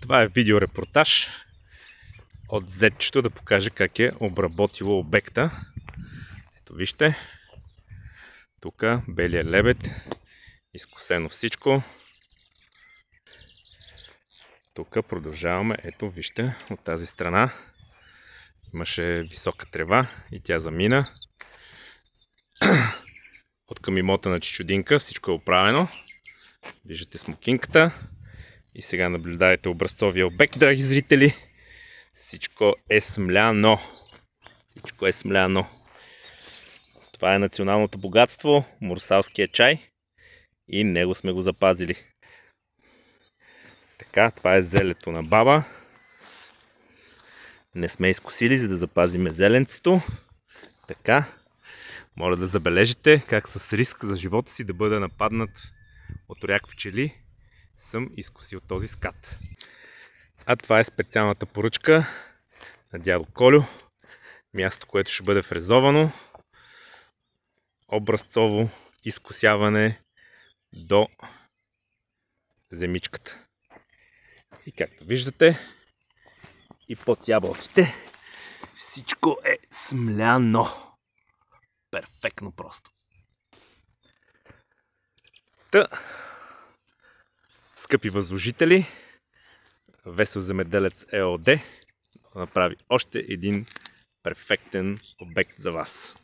Това е видеорепортаж от зетчето да покаже как е обработило обекта. Ето вижте, тук белия лебед, изкосено всичко. Тук продължаваме, ето вижте, от тази страна имаше висока трева и тя замина. От към имота на Чичудинка всичко е оправено. Виждате смокинката. И сега наблюдавайте образцовия обект, драги зрители. Всичко е смляно. Всичко е смляно. Това е националното богатство, мурсалския чай. И него сме го запазили. Така, това е зелето на баба. Не сме изкосили, за да запазим зеленцето. Така, моля да забележите как с риск за живота си да бъда нападнат от оряк пчели съм изкосил този скат. А това е специалната поръчка на дядо Колю. Място, което ще бъде фрезовано. Образцово изкосяване до земичката. И както виждате, и под ябълките всичко е смляно. Перфектно просто. Та, скъпи възложители, Весел земеделец ЕООД направи още един перфектен обект за вас.